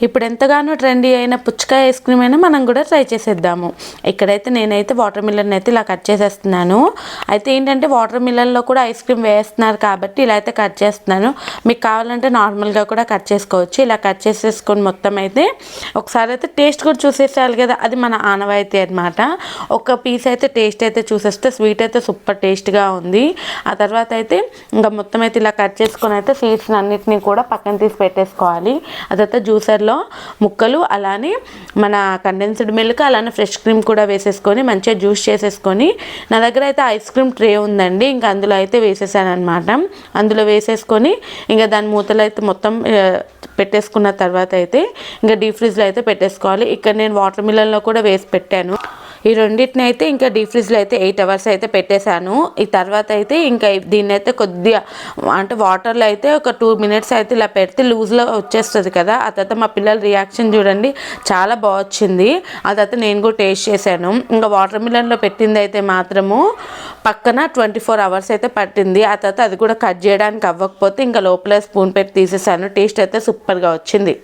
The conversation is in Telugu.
ఇప్పుడు ఎంతగానో ట్రెండీ అయిన పుచ్చకాయ ఐస్ క్రీమ్ అయినా మనం కూడా ట్రై చేసేద్దాము. ఇక్కడైతే నేనైతే వాటర్ మిలన్ అయితే ఇలా కట్ చేసేస్తున్నాను. అయితే ఏంటంటే వాటర్ మిలన్లో కూడా ఐస్ క్రీమ్ వేస్తున్నారు కాబట్టి ఇలా అయితే కట్ చేస్తున్నాను. మీకు కావాలంటే నార్మల్గా కూడా కట్ చేసుకోవచ్చు. ఇలా కట్ చేసేసుకొని మొత్తం అయితే ఒకసారి అయితే టేస్ట్ కూడా చూసేసేయాలి కదా, అది మన ఆనవాయితీ అనమాట. ఒక పీస్ అయితే టేస్ట్ అయితే చూసేస్తే స్వీట్ అయితే సూపర్ టేస్ట్గా ఉంది. ఆ తర్వాత అయితే ఇంకా మొత్తం అయితే ఇలా కట్ చేసుకొని అయితే సీడ్స్ అన్నిటినీ కూడా పక్కన తీసి పెట్టేసుకోవాలి. ఆ తర్వాత జ్యూసర్లో ముక్కలు అలానే మన కండెన్స్డ్ మిల్క్ అలానే ఫ్రెష్ క్రీమ్ కూడా వేసేసుకొని మంచిగా జ్యూస్ చేసేసుకొని, నా దగ్గర అయితే ఐస్ క్రీమ్ ట్రే ఉందండి, ఇంకా అందులో అయితే వేసేసాను అనమాట. అందులో వేసేసుకొని ఇంకా దాని మూతలు అయితే మొత్తం పెట్టేసుకున్న తర్వాత అయితే ఇంకా డీప్ ఫ్రిడ్జ్లో అయితే పెట్టేసుకోవాలి. ఇక్కడ నేను వాటర్ మిలన్లో కూడా వేసి పెట్టాను. ఈ రెండింటిని అయితే ఇంకా డీప్ ఫ్రిడ్జ్లో అయితే 8 hours అయితే పెట్టేశాను. ఈ తర్వాత అయితే ఇంకా దీన్ని అయితే కొద్దిగా అంటే వాటర్లో అయితే ఒక 2 minutes అయితే ఇలా పెడితే లూజ్లో వచ్చేస్తుంది కదా. ఆ తర్వాత మా పిల్లల రియాక్షన్ చూడండి, చాలా బాగా వచ్చింది. ఆ తర్వాత నేను కూడా టేస్ట్ చేశాను. ఇంకా వాటర్ మిలన్లో పెట్టింది అయితే మాత్రము పక్కన 24 hours అయితే పట్టింది. ఆ తర్వాత అది కూడా కట్ చేయడానికి అవ్వకపోతే ఇంకా లోపల స్పూన్ పెట్టి తీసేసాను. టేస్ట్ అయితే సూపర్గా వచ్చింది.